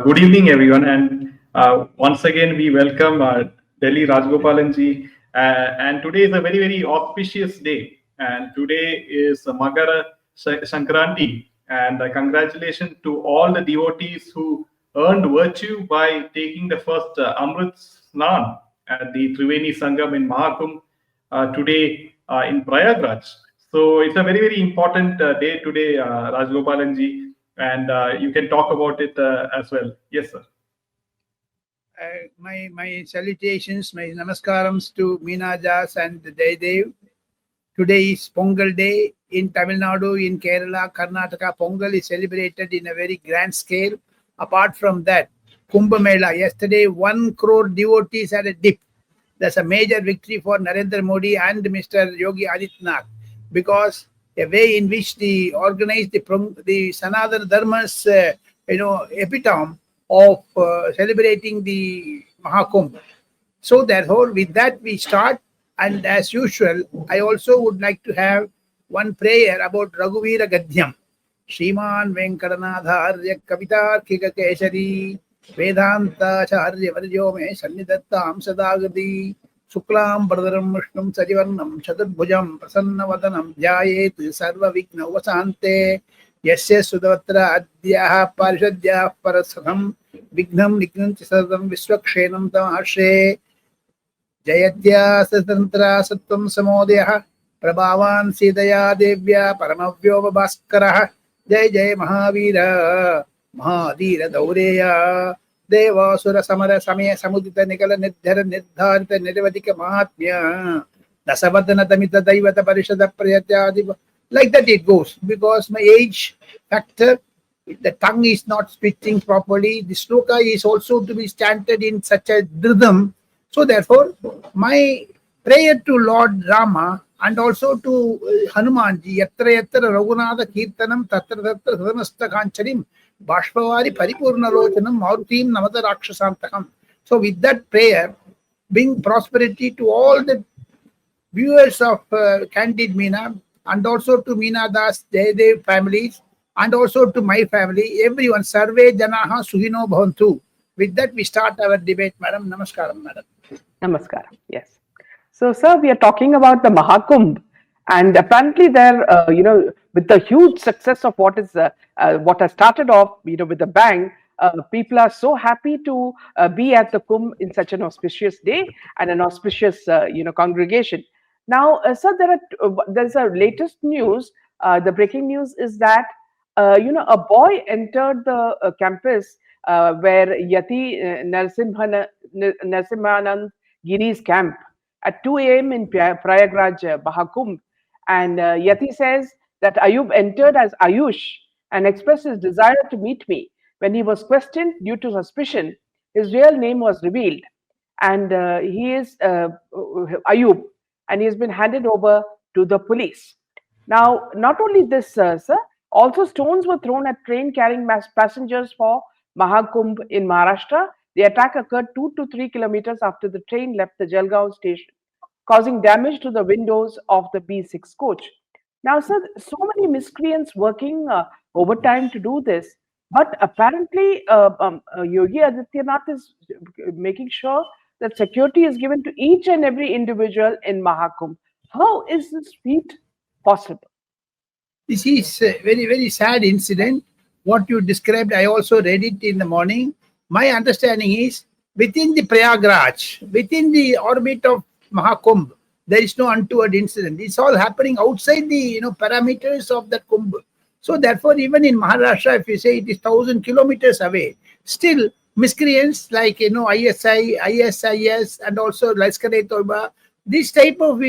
Good evening, everyone, and once again we welcome Delhi Rajgopalanji. And today is a very, very auspicious day. And today is Makara Sankranti. And congratulations to all the devotees who earned virtue by taking the first Amrit Snan at the Triveni Sangam in Mahakumbh today in Prayagraj. So it's a very, very important day today, Rajgopalanji. And you can talk about it as well. Yes, sir. My salutations, my namaskarams to Meena Jas and Jaydev. Today is Pongal Day in Tamil Nadu, in Kerala, Karnataka. Pongal is celebrated in a very grand scale. Apart from that, Kumbh Mela. Yesterday, 1 crore devotees had a dip. That's a major victory for Narendra Modi and Mr. Yogi Adityanath, because a way in which they organized the Sanatana Dharma's epitome of celebrating the Mahakumbh. So therefore, with that we start, and as usual, I also would like to have one prayer about Raghuvira Gadyam. Shriman Venkatanadharya Kavitarkika Keshari Vedanta Charya Varjo Me Sannidattam Sadagadi Suklam Bradaram Vishnum Sajivarnam Chaturbhujam Prasanna Jayet Sarva Vigna Vasante Yasya Sudavatra Adhyaha Parishadhyah Parasadham Vignam Nignanti Sadam Viswakshenam Tamashe Jayatya Satantra Sattvam Samodyaha Prabhavan Sidaya Devya Paramavyova Bhaskaraha Jai Jai Mahavira Mahadira Daureya Devasura Samara Samaya Samudita Nikala Nidhara Nidharita Nirvadika Mahatmya Dasavadana Tamita Daivata Parishada Prayatya. Like that it goes, because my age factor, the tongue is not speaking properly. The sloka is also to be chanted in such a rhythm. So therefore, my prayer to Lord Rama and also to Hanumanji, Yatra Yatra Raghunatha Kirtanam Tatra Tatra Hridamasta Kancharim Bashpavari Paripurna Lochanam Marutim Namata Rakshasantakam. So with that prayer, bring prosperity to all the viewers of Candid Meena, and also to Meena Das, Jaydev families, and also to my family, everyone. Sarve Janaha Suhino Bhavantu. With that, we start our debate, Madam. Namaskaram, Madam. Namaskaram. Yes. So, sir, we are talking about the Mahakumbh, and apparently, there, with the huge success of what has started off, with a bang, people are so happy to be at the Kumbh in such an auspicious day and an auspicious, congregation. Now, sir, there's a latest news. The breaking news is that a boy entered the campus where Yati Narsimhanand Giri's camp at 2 a.m. in Prayagraj, Mahakumbh. And Yati says that Ayub entered as Ayush and expressed his desire to meet me. When he was questioned due to suspicion, his real name was revealed. And he is Ayub, and he has been handed over to the police. Now, not only this, sir, also stones were thrown at train carrying passengers for Mahakumbh in Maharashtra. The attack occurred 2 to 3 kilometers after the train left the Jalgaon station, causing damage to the windows of the B6 coach. Now, sir, so many miscreants working overtime to do this, but apparently Yogi Adityanath is making sure that security is given to each and every individual in Mahakumbh. How is this feat possible? This is a very, very sad incident. What you described, I also read it in the morning. My understanding is within the Prayagraj, within the orbit of Mahakumbh, there is no untoward incident. It's all happening outside the parameters of that Kumbh. So therefore, even in Maharashtra, if you say it is 1,000 kilometers away, still miscreants like ISI, ISIS, and also Lashkar-e-Toiba, this type of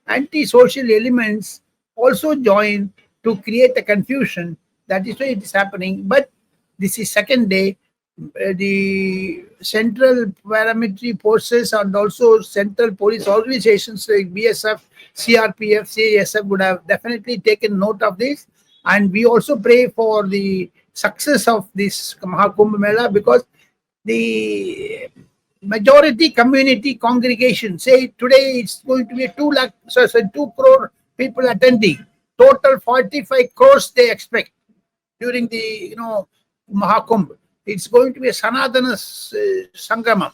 anti-social elements also join to create a confusion. That is why it is happening. But this is second day. The central paramilitary forces and also central police organizations like BSF, CRPF, CASF would have definitely taken note of this. And we also pray for the success of this Mahakumbh Mela, because the majority community congregation say today it's going to be 2 crore people attending. Total 45 crores they expect during the Mahakumbh. It's going to be a Sanatana Sangramam.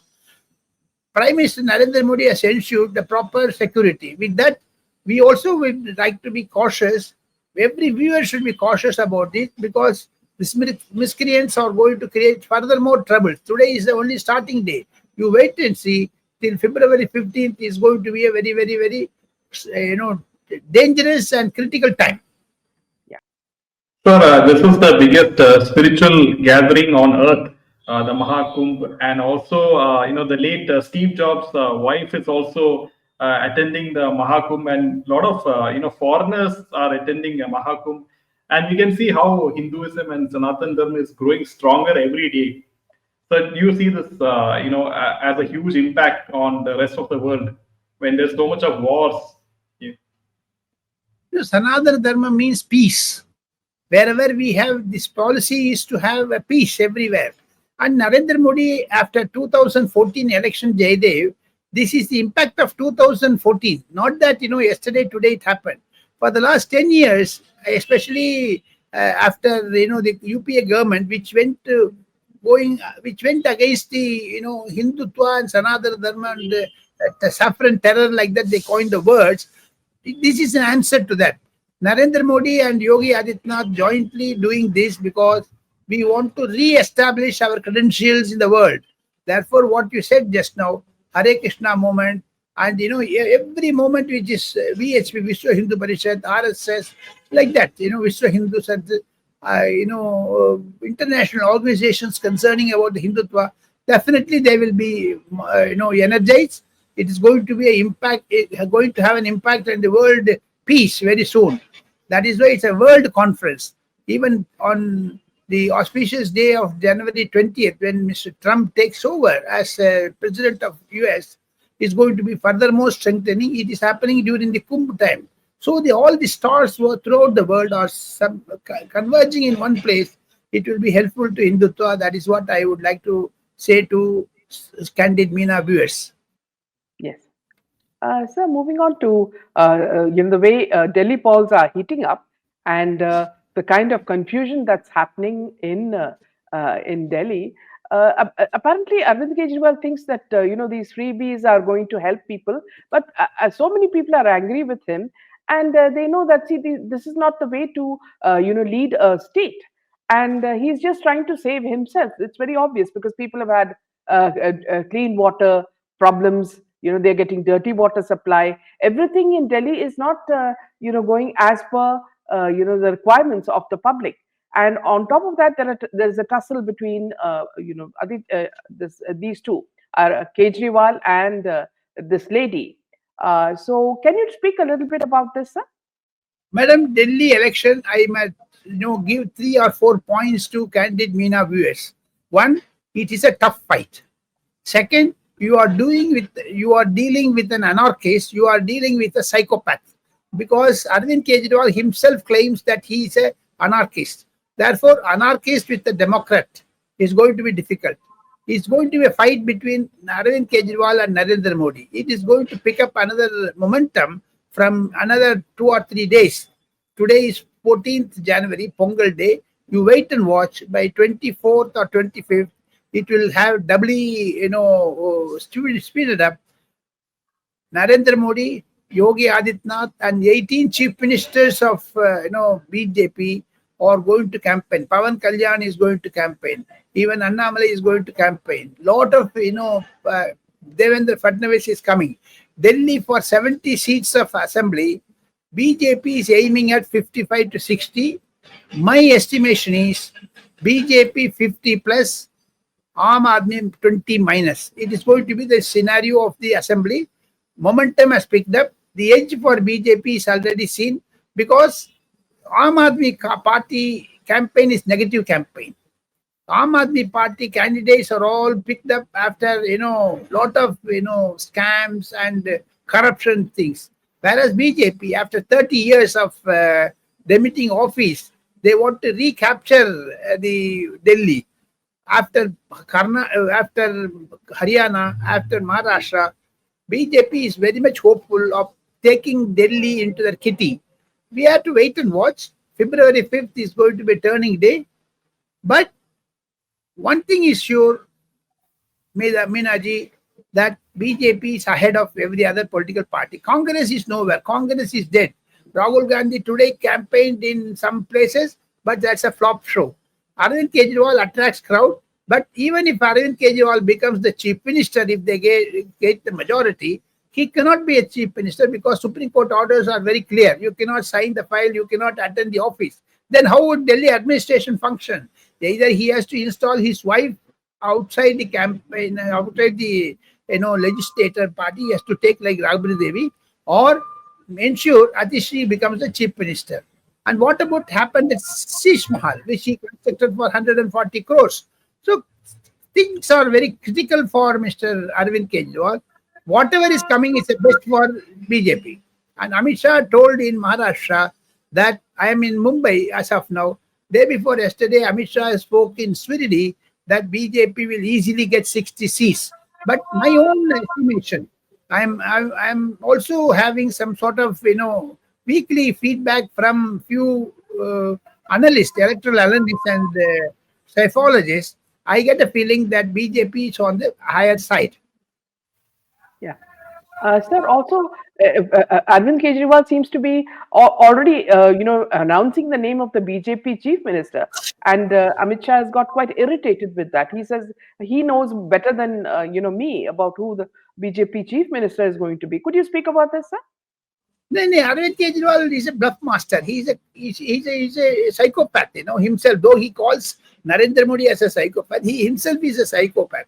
Prime Minister Narendra Modi has ensured the proper security. With that, we also would like to be cautious. Every viewer should be cautious about it because these miscreants are going to create further more trouble. Today is the only starting day. You wait and see till February 15th is going to be a very, very, very, dangerous and critical time. Sir, this is the biggest spiritual gathering on earth, the Mahakumbh, and also, the late Steve Jobs' wife is also attending the Mahakumbh, and a lot of, foreigners are attending the Mahakumbh, and we can see how Hinduism and Sanatan Dharma is growing stronger every day. So, do you see this, as a huge impact on the rest of the world when there's so much of wars? Yeah. Sanatana Dharma means peace. Wherever we have this policy is to have a peace everywhere. And Narendra Modi, after 2014 election, Jaidev, this is the impact of 2014. Not that, yesterday, today it happened. For the last 10 years, especially after, the UPA government, which went against the, Hindutva and Sanatana Dharma and the saffron terror, like that, they coined the words. This is an answer to that. Narendra Modi and Yogi Adityanath jointly doing this because we want to re-establish our credentials in the world. Therefore, what you said just now, Hare Krishna movement, and every moment which is VHP, Vishwa Hindu Parishad, RSS, like that, Vishwa Hindu, international organizations concerning about the Hindutva, definitely they will be, energized. It is going to be going to have an impact on the world peace very soon. That is why it's a world conference. Even on the auspicious day of January 20th, when Mr. Trump takes over as president of US, is going to be furthermore strengthening. It is happening during the Kumbh time. So all the stars throughout the world are converging in one place. It will be helpful to Hindutva. That is what I would like to say to candid Meena viewers. Yes. So moving on to the way Delhi polls are heating up and the kind of confusion that's happening in Delhi. Apparently, Arvind Kejriwal thinks that these freebies are going to help people, but so many people are angry with him, and they know that this is not the way to lead a state, and he's just trying to save himself. It's very obvious because people have had clean water problems. They're getting dirty water supply. Everything in Delhi is not, going as per, the requirements of the public. And on top of that, there's a tussle between, these two, Kejriwal and this lady. So can you speak a little bit about this, sir? Madam, Delhi election, I might, give 3 or 4 points to candid Meena viewers. One, it is a tough fight. Second, you are dealing with an anarchist, you are dealing with a psychopath. Because Arvind Kejriwal himself claims that he is an anarchist. Therefore, anarchist with a Democrat is going to be difficult. It's going to be a fight between Arvind Kejriwal and Narendra Modi. It is going to pick up another momentum from another 2 or 3 days. Today is 14th January, Pongal Day. You wait and watch. By 24th or 25th, it will have doubly, speeded up. Narendra Modi, Yogi Adityanath, and 18 chief ministers of, BJP are going to campaign. Pawan Kalyan is going to campaign. Even Annamalai is going to campaign. Lot of, Devendra Fadnavis is coming. Delhi for 70 seats of assembly, BJP is aiming at 55 to 60. My estimation is BJP 50 plus, Aam Aadmi 20 minus. It is going to be the scenario of the assembly. Momentum has picked up. The edge for BJP is already seen because Aam Aadmi party campaign is negative campaign. Aam Aadmi party candidates are all picked up after, lot of, scams and corruption things. Whereas BJP, after 30 years of demitting office, they want to recapture the Delhi. After Haryana, after Maharashtra, BJP is very much hopeful of taking Delhi into their kitty. We have to wait and watch. February 5th is going to be a turning day. But one thing is sure, Minaji, that BJP is ahead of every other political party. Congress is nowhere. Congress is dead. Rahul Gandhi today campaigned in some places, but that's a flop show. Arvind Kejriwal attracts crowd, but even if Arvind Kejriwal becomes the chief minister, if they get the majority, he cannot be a chief minister because Supreme Court orders are very clear. You cannot sign the file, you cannot attend the office. Then how would Delhi administration function? Either he has to install his wife outside the campaign, outside the legislator party, he has to take like Raghavri Devi, or ensure Atishi becomes the chief minister. And what about happened at Sheesh Mahal, which he constructed for 140 crores? So things are very critical for Mr. Arvind Kejriwal. Whatever is coming is the best for BJP. And Amit Shah told in Maharashtra that I am in Mumbai as of now. Day before yesterday, Amit Shah spoke in Swiridi that BJP will easily get 60 seats. But my own estimation, I'm also having some sort of weekly feedback from few analysts, electoral analysts and psychologists. I get a feeling that BJP is on the higher side. Yeah. Sir, also, Arvind Kejriwal seems to be already, announcing the name of the BJP Chief Minister. And Amit Shah has got quite irritated with that. He says he knows better than, me about who the BJP Chief Minister is going to be. Could you speak about this, sir? No, Arvind Kejriwal is a bluff master. He's a psychopath, himself. Though he calls Narendra Modi as a psychopath, he himself is a psychopath.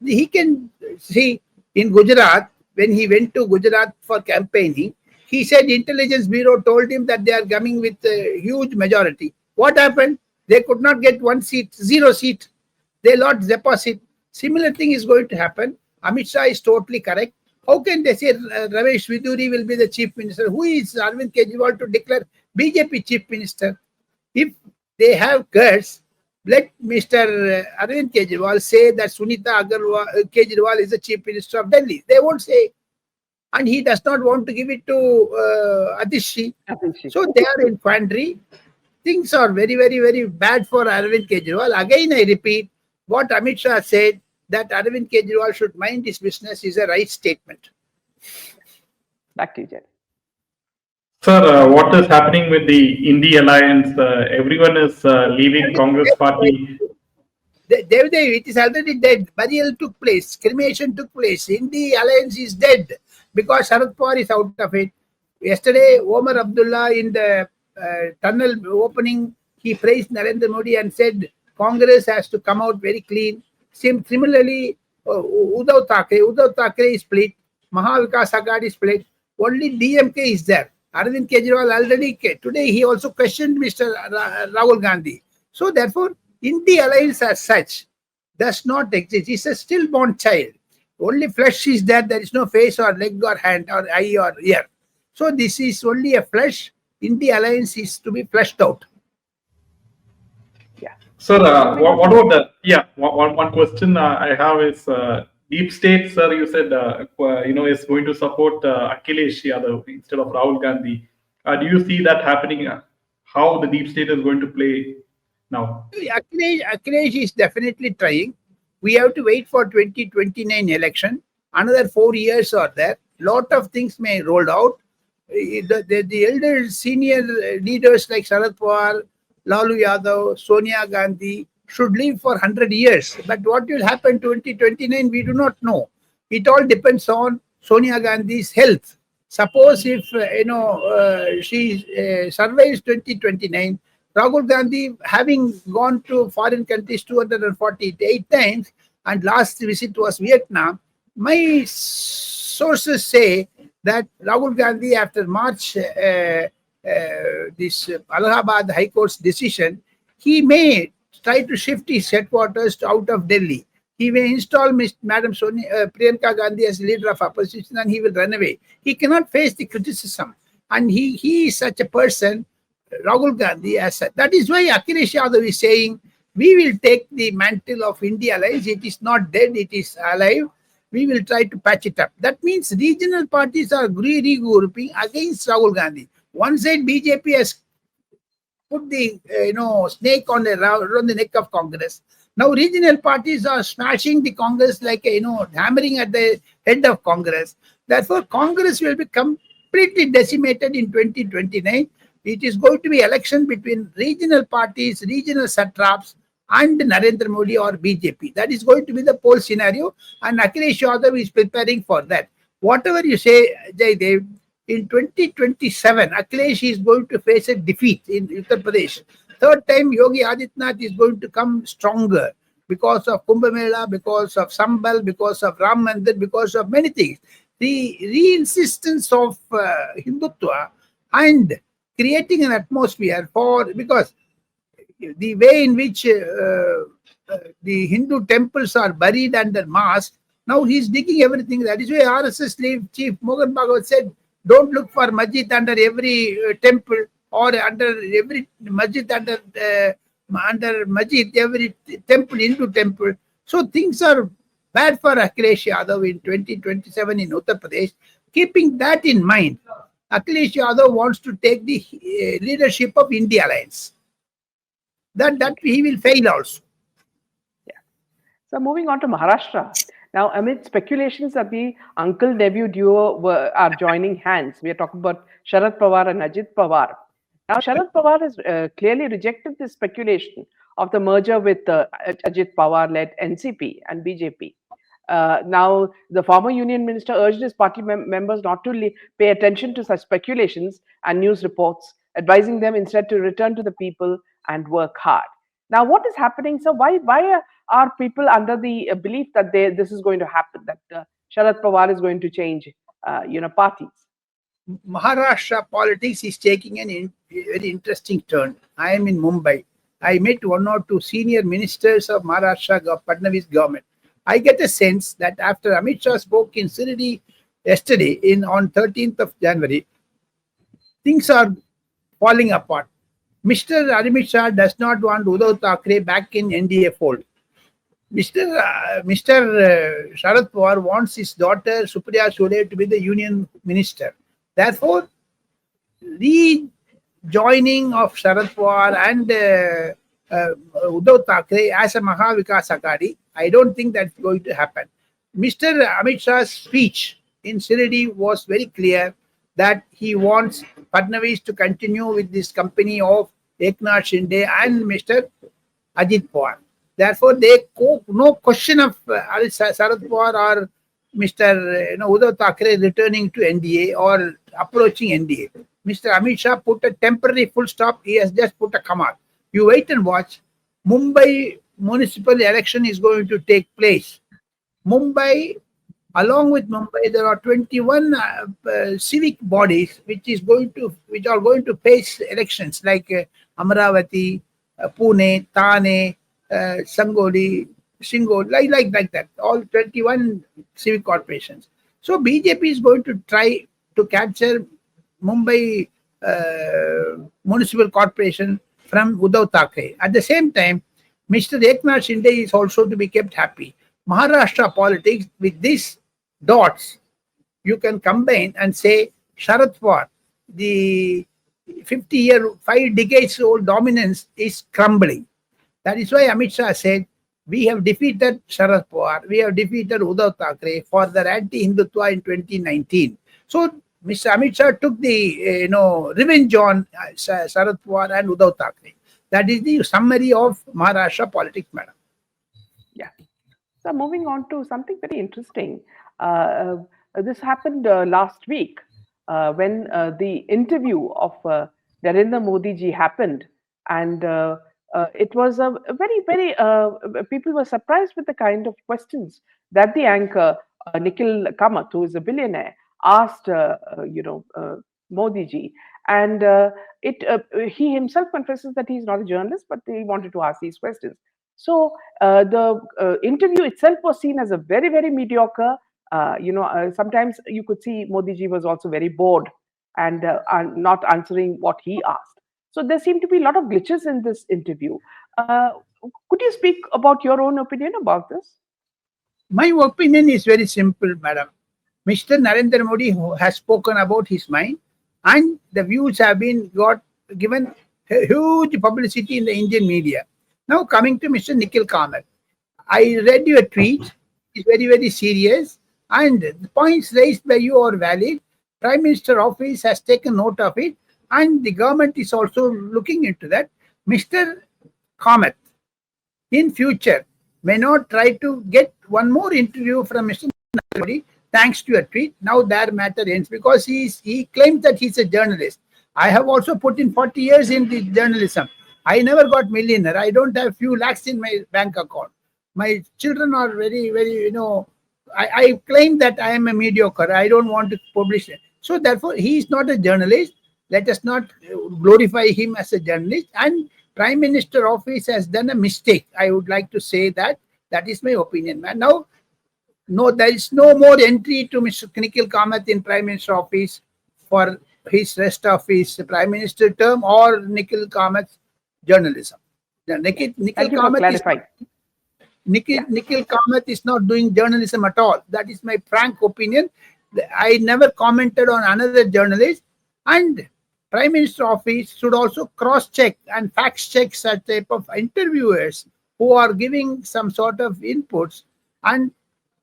He can see in Gujarat, when he went to Gujarat for campaigning, he said Intelligence Bureau told him that they are coming with a huge majority. What happened? They could not get 1 seat, 0 seat. They lost deposit. Similar thing is going to happen. Amit Shah is totally correct. How can they say Ramesh Viduri will be the chief minister? Who is Arvind Kejriwal to declare BJP chief minister? If they have guts, let Mr. Arvind Kejriwal say that Sunita Kejriwal is the chief minister of Delhi. They won't say. And he does not want to give it to Atishi. So they are in quandary. Things are very, very, very bad for Arvind Kejriwal. Again, I repeat, what Amit Shah said, that Arvind Kejriwal should mind his business, is a right statement. Back to you, Jerry. Sir, what is happening with the India alliance? Everyone is leaving Congress party. It is already dead. Burial took place. Cremation took place. India alliance is dead because Sharad Pawar is out of it. Yesterday, Omar Abdullah in the tunnel opening, he praised Narendra Modi and said Congress has to come out very clean. Similarly, Uddhav Thackeray is split. Mahavikas Aghadi is split. Only DMK is there. Arvind Kejriwal already today he also questioned Mr. Rahul Gandhi. So therefore, India alliance as such does not exist. It's a stillborn child. Only flesh is there. There is no face or leg or hand or eye or ear. So this is only a flesh. India alliance is to be fleshed out. Yeah. Sir, what about one question I have is deep state, sir. You said is going to support Akhilesh Yadav instead of Rahul Gandhi. Do you see that happening? How the deep state is going to play now? Akhilesh is definitely trying. We have to wait for 2029 election. Another 4 years are there. Lot of things may roll out. The elder senior leaders like Sharad Pawar, Lalu Yadav, Sonia Gandhi should live for 100 years. But what will happen 2029, we do not know. It all depends on Sonia Gandhi's health. Suppose if she survives 2029, Rahul Gandhi, having gone to foreign countries 248 times, and last visit was Vietnam, my sources say that Rahul Gandhi, after March, this Allahabad High Court's decision, he may try to shift his headquarters out of Delhi. He may install Madam Priyanka Gandhi as leader of opposition, and he will run away. He cannot face the criticism. And he is such a person, Rahul Gandhi, as such. That is why Akhilesh Yadav is saying, we will take the mantle of India alliance. It is not dead, it is alive. We will try to patch it up. That means regional parties are regrouping against Rahul Gandhi. One side, BJP has put the snake on the neck of Congress. Now regional parties are smashing the Congress like, hammering at the head of Congress. Therefore, Congress will be completely decimated in 2029. It is going to be election between regional parties, regional satraps, and Narendra Modi or BJP. That is going to be the poll scenario, and Akhilesh Yadav is preparing for that. Whatever you say, Jaydev, in 2027, Akhilesh is going to face a defeat in Uttar Pradesh. Third time, Yogi Adityanath is going to come stronger because of Kumbh Mela, because of Sambal, because of Ram Mandir, because of many things. The re-insistence of Hindutva and creating an atmosphere because the way in which the Hindu temples are buried under mask, now he's digging everything. That is why RSS chief Mohan Bhagwat said, don't look for masjid under every temple or under every masjid under masjid, every temple, Hindu temple. So things are bad for Akhilesh Yadav in 2027 in Uttar Pradesh. Keeping that in mind, Akhilesh Yadav wants to take the leadership of India Alliance. That he will fail also. Yeah. So moving on to Maharashtra. Now, amid speculations that the uncle-nephew duo are joining hands, we are talking about Sharad Pawar and Ajit Pawar. Now, Sharad Pawar has clearly rejected this speculation of the merger with Ajit Pawar-led NCP and BJP. Now, the former union minister urged his party members not to pay attention to such speculations and news reports, advising them instead to return to the people and work hard. Now, what is happening? So, why are people under the belief that this is going to happen, that Sharad Pawar is going to change, parties? Maharashtra politics is taking a very interesting turn. I am in Mumbai. I met one or two senior ministers of Maharashtra Fadnavis government. I get a sense that after Amit Shah spoke in Sirdi yesterday, on 13th of January, things are falling apart. Mr. Amit Shah does not want Uddhav Thackeray back in NDA fold. Mr. Sharad Pawar wants his daughter Supriya Sule to be the union minister. Therefore, rejoining of Sharad Pawar and Uddhav Thackeray as a Mahavikas Aghadi, I don't think that's going to happen. Mr. Amit Shah's speech in Sirdi was very clear that he wants Fadnavis to continue with this company of Eknath Shinde and Mr. Ajit Pawar. Therefore, no question of Sharad Pawar or Mr. Uddhav Thackeray returning to NDA or approaching NDA. Mr. Amit Shah put a temporary full stop. He has just put a comma. You wait and watch. Mumbai municipal election is going to take place. Along with Mumbai, there are 21 civic bodies which are going to face elections like Amravati, Pune, Thane, Sangoli, Shingol, like that. All 21 civic corporations. So BJP is going to try to capture Mumbai municipal corporation from Uddhav Thackeray. At the same time, Mr. Eknath Shinde is also to be kept happy. Maharashtra politics with these dots, you can combine and say Sharad Pawar, the 5 decades old dominance is crumbling. That is why Amit Shah said, we have defeated Sharad Pawar, we have defeated Uddhav Thackeray for the anti-Hindutva in 2019. So Mr. Amit Shah took the revenge on Sharad Pawar and Uddhav Thackeray. That is the summary of Maharashtra politics, madam. Yeah. So moving on to something very interesting. This happened last week when the interview of Narendra Modi ji happened, and it was a very people were surprised with the kind of questions that the anchor Nikhil Kamath, who is a billionaire, asked Modi ji, and he himself confesses that he's not a journalist, but he wanted to ask these questions. So the interview itself was seen as a very mediocre. Sometimes you could see Modi ji was also very bored and not answering what he asked. So there seemed to be a lot of glitches in this interview. Could you speak about your own opinion about this? My opinion is very simple, madam. Mr. Narendra Modi has spoken about his mind, and the views have been given huge publicity in the Indian media. Now coming to Mr. Nikhil Kamath, I read your tweet. It's very, very serious. And the points raised by you are valid. Prime Minister Office has taken note of it. And the government is also looking into that. Mr. Kamath, in future, may not try to get one more interview from Mr. Modi, thanks to your tweet. Now their matter ends because he claims that he's a journalist. I have also put in 40 years in the journalism. I never got millionaire. I don't have few lakhs in my bank account. My children are very, very, I claim that I am a mediocre. I don't want to publish it. So therefore, he is not a journalist. Let us not glorify him as a journalist. And Prime Minister Office has done a mistake. I would like to say that. That is my opinion. And now, no, there is no more entry to Mr. Nikhil Kamath in Prime Minister Office for his rest of his Prime Minister term or Nikhil Kamath's journalism. Nikhil Kamath is not doing journalism at all. That is my frank opinion. I never commented on another journalist. And Prime Minister Office should also cross-check and fact-check such type of interviewers who are giving some sort of inputs. And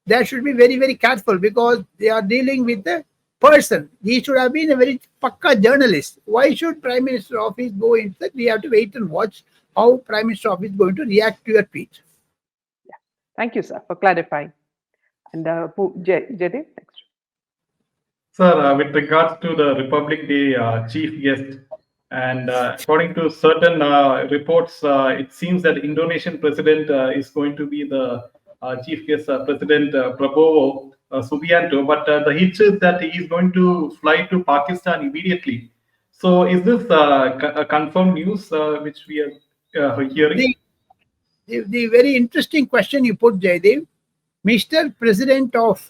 they should be very, very careful because they are dealing with the person. He should have been a very pakka journalist. Why should Prime Minister Office go into that? We have to wait and watch how Prime Minister Office is going to react to your tweet. Yeah. Thank you, sir, for clarifying. And Jaydev, next. Sir, with regards to the Republic Day chief guest, and according to certain reports, it seems that Indonesian president is going to be the chief guest, President Prabowo Subianto. But the hitch is that he is going to fly to Pakistan immediately. So, is this a confirmed news which we are hearing? The very interesting question you put, Jaydev. Mr. President of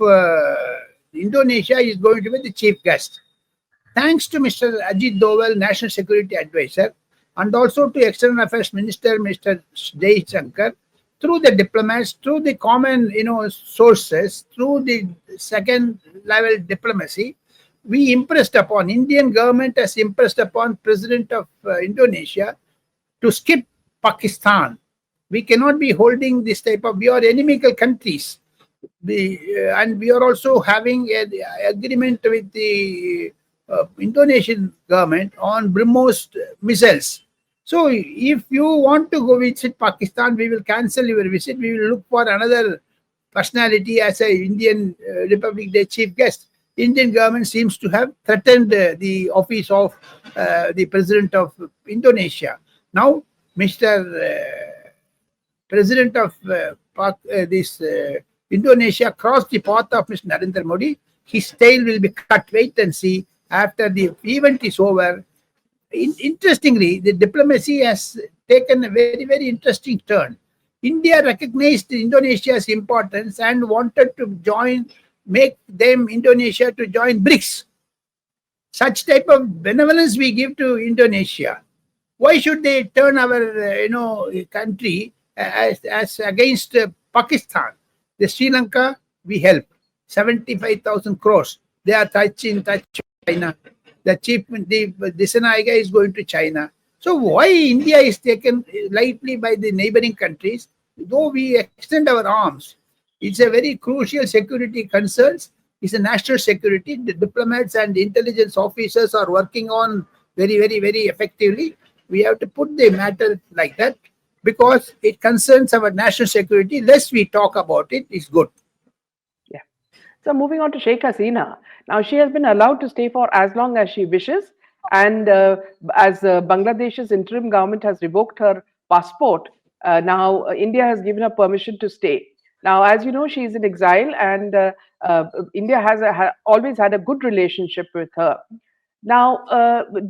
Indonesia is going to be the chief guest. Thanks to Mr. Ajit Doval, National Security Advisor, and also to External Affairs Minister, Mr. Jai Shankar, through the diplomats, through the common sources, through the second level diplomacy, we impressed upon, Indian government has impressed upon President of Indonesia to skip Pakistan. We cannot be holding this type of, we are inimical countries. And we are also having an agreement with the Indonesian government on BrahMos missiles. So if you want to go visit Pakistan, we will cancel your visit. We will look for another personality as an Indian Republic Day chief guest. Indian government seems to have threatened the office of the President of Indonesia. Now, Mr. President of Indonesia crossed the path of Mr. Narendra Modi. His tail will be cut. Wait and see after the event is over. Interestingly, the diplomacy has taken a very, very interesting turn. India recognized Indonesia's importance and wanted to make Indonesia to join BRICS. Such type of benevolence we give to Indonesia. Why should they turn our country as against Pakistan? The Sri Lanka, we help. 75,000 crores. They are touching China. The Dissanayake is going to China. So why India is taken lightly by the neighboring countries? Though we extend our arms, it's a very crucial security concerns. It's a national security. The diplomats and intelligence officers are working on very, very, very effectively. We have to put the matter like that because it concerns our national security. Less we talk about it, is good. Yeah. So moving on to Sheikh Hasina. Now she has been allowed to stay for as long as she wishes. And as Bangladesh's interim government has revoked her passport, now India has given her permission to stay. Now, as you know, she is in exile and India has always had a good relationship with her. Now,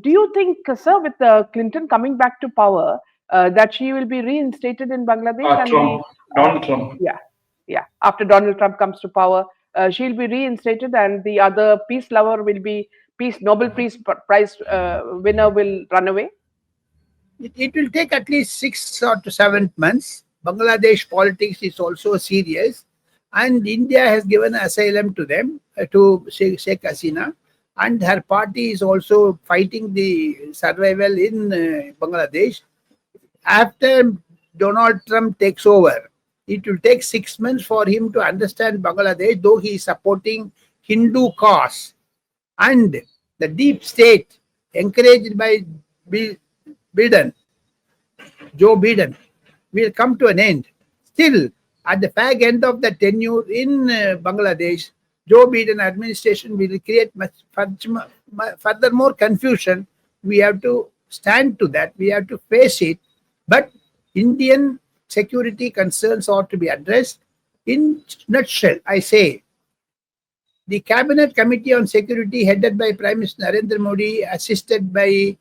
do you think, sir, with Clinton coming back to power, that she will be reinstated in Bangladesh? Donald Trump. Yeah. After Donald Trump comes to power, she'll be reinstated and the other peace lover will be Nobel Peace Prize winner will run away? It will take at least 6 or 7 months. Bangladesh politics is also serious, and India has given asylum to them, to Sheikh Hasina, and her party is also fighting the survival in Bangladesh. After Donald Trump takes over, it will take 6 months for him to understand Bangladesh, though he is supporting Hindu cause. And the deep state, encouraged by Biden, Joe Biden, will come to an end. Still, at the fag end of the tenure in Bangladesh, Joe Biden administration will create furthermore confusion. We have to stand to that. We have to face it. But Indian security concerns ought to be addressed. In nutshell, I say, the Cabinet Committee on Security headed by Prime Minister Narendra Modi, assisted by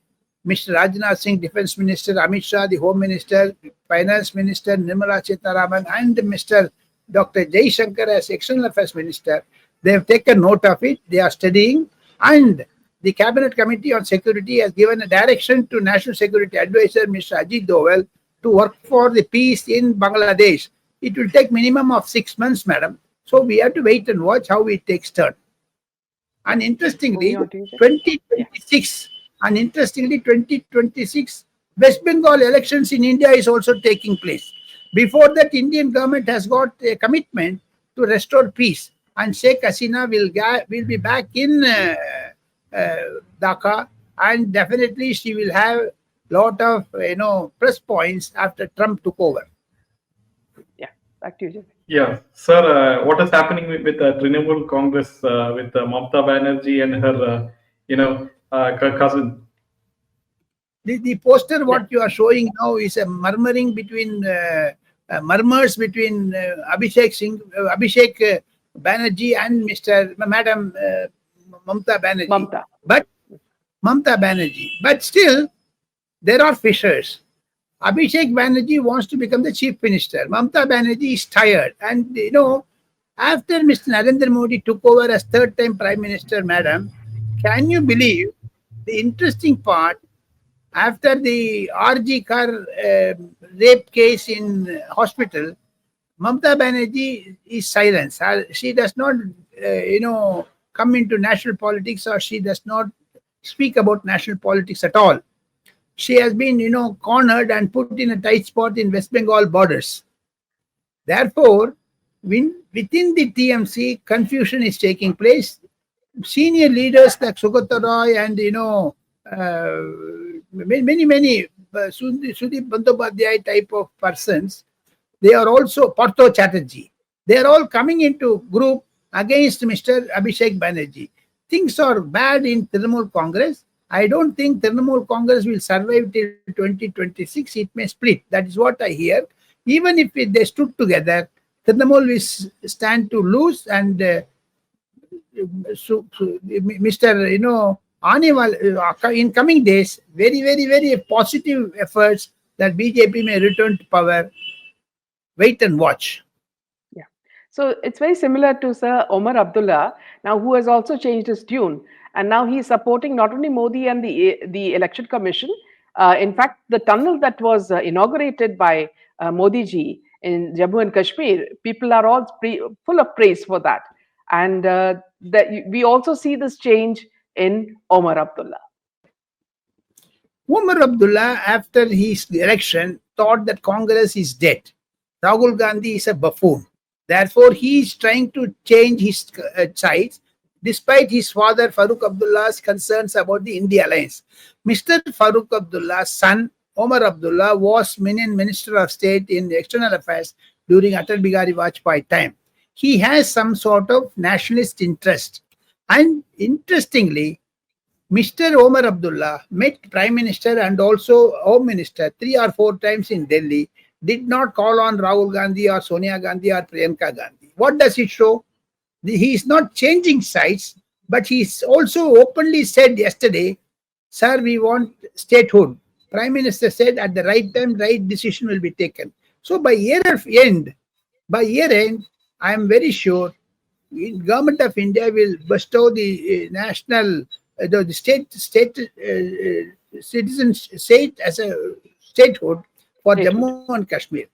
Mr. Rajnath Singh, Defence Minister, Amit Shah, the Home Minister, Finance Minister, Nirmala Sitharaman, and Mr. Dr. Jai Shankar as External Affairs Minister, they have taken note of it, they are studying, and the Cabinet Committee on Security has given a direction to National Security Advisor, Mr. Ajit Doval, to work for the peace in Bangladesh. It will take minimum of 6 months, madam. So we have to wait and watch how it takes turn. And interestingly, 2026, West Bengal elections in India is also taking place. Before that, Indian government has got a commitment to restore peace, and Sheikh Hasina will be back in Dhaka, and definitely she will have lot of press points after Trump took over. Yeah, back to you, Jay. Yeah, sir. What is happening with Trinamool Congress with Mamata Banerjee and her, cousin? The poster what you are showing now is a murmurs between Abhishek Banerjee and Madam Mamata Banerjee. But Mamata Banerjee. But still, there are fissures. Abhishek Banerjee wants to become the chief minister. Mamata Banerjee is tired. And, after Mr. Narendra Modi took over as third-time prime minister, madam, can you believe the interesting part? After the R.G. Kar rape case in hospital, Mamata Banerjee is silenced. She does not, come into national politics, or she does not speak about national politics at all. She has been, cornered and put in a tight spot in West Bengal borders. Therefore, within the TMC, confusion is taking place. Senior leaders like Sugata Roy and, many Sudip Bandyopadhyay type of persons, they are also Partho Chatterjee. They are all coming into group against Mr. Abhishek Banerjee. Things are bad in Trinamool Congress. I don't think Trinamool Congress will survive till 2026. It may split. That is what I hear. Even if they stood together, Trinamool will stand to lose, and Mr. Anival, in coming days, very, very, very positive efforts that BJP may return to power. Wait and watch. Yeah. So it's very similar to Sir Omar Abdullah, now who has also changed his tune. And now he's supporting not only Modi and the Election Commission. In fact, the tunnel that was inaugurated by Modi ji in Jammu and Kashmir, people are all full of praise for that. And we also see this change in Omar Abdullah. Omar Abdullah, after his election, thought that Congress is dead. Rahul Gandhi is a buffoon. Therefore, he is trying to change his sides, despite his father Farooq Abdullah's concerns about the India alliance. Mr. Farooq Abdullah's son, Omar Abdullah, was Minister of State in External Affairs during Atal Bihari Vajpayee time. He has some sort of nationalist interest. And interestingly, Mr. Omar Abdullah met Prime Minister and also Home Minister 3 or 4 times in Delhi, did not call on Rahul Gandhi or Sonia Gandhi or Priyanka Gandhi. What does it show? He is not changing sides, but he also openly said yesterday, sir, we want statehood. Prime Minister said at the right time, right decision will be taken. So by year end, I am very sure the government of India will bestow the national, the state as a statehood for Jammu and Kashmir.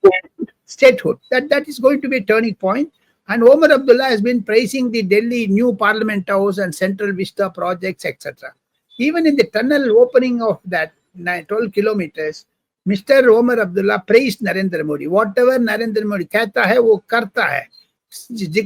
Statehood. That is going to be a turning point. And Omar Abdullah has been praising the Delhi new Parliament House and Central Vista projects, etc. Even in the tunnel opening of that 12 kilometers, Mr. Omar Abdullah praised Narendra Modi. Whatever Narendra Modi कहता है वो करता है,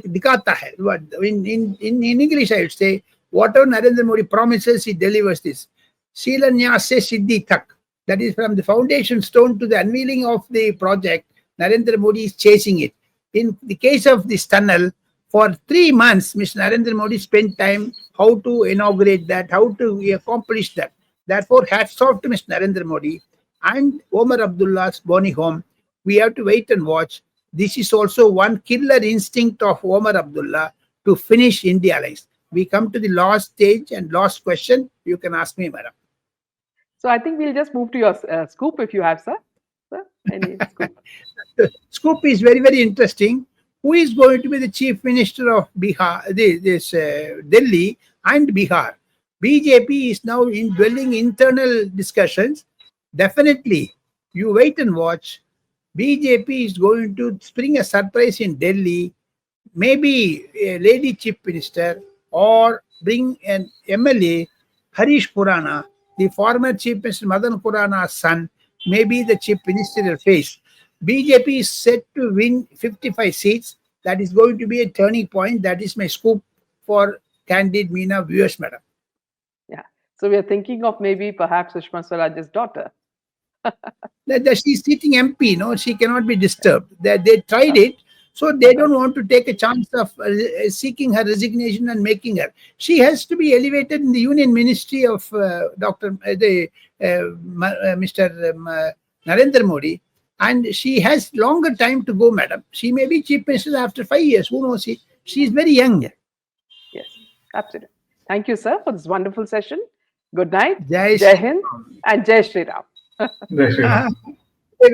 दिखाता है. In English I would say, whatever Narendra Modi promises, he delivers this. Shilanyas se Siddhi Tak. That is from the foundation stone to the unveiling of the project. Narendra Modi is chasing it. In the case of this tunnel, for 3 months, Mr. Narendra Modi spent time how to inaugurate that, how to accomplish that. Therefore, hats off to Mr. Narendra Modi and Omar Abdullah's Boni home. We have to wait and watch. This is also one killer instinct of Omar Abdullah to finish India Alliance. We come to the last stage and last question. You can ask me, madam. So I think we'll just move to your scoop if you have, sir. Sir, any scoop? The scoop is very, very interesting. Who is going to be the Chief Minister of Bihar, Delhi and Bihar? BJP is now dwelling internal discussions. Definitely, you wait and watch. BJP is going to spring a surprise in Delhi, maybe a lady Chief Minister, or bring an MLA, Harish Khurana, the former Chief Minister Madan Khurana's son, maybe the Chief Ministerial face. BJP is set to win 55 seats. That is going to be a turning point. That is my scoop for Candid Meena viewers, madam. Yeah. So we are thinking of maybe perhaps Sushma Swaraj's daughter. She's sitting MP, no, she cannot be disturbed. They tried it, so they don't want to take a chance of seeking her resignation and making her. She has to be elevated in the Union Ministry of Mr. Narendra Modi, and she has longer time to go, madam. She may be Chief Minister after 5 years. Who knows? She is very young. Yes, absolutely. Thank you, sir, for this wonderful session. Good night. Jai Jai Hind and Jai Shri Ram. Jai Shri Ram.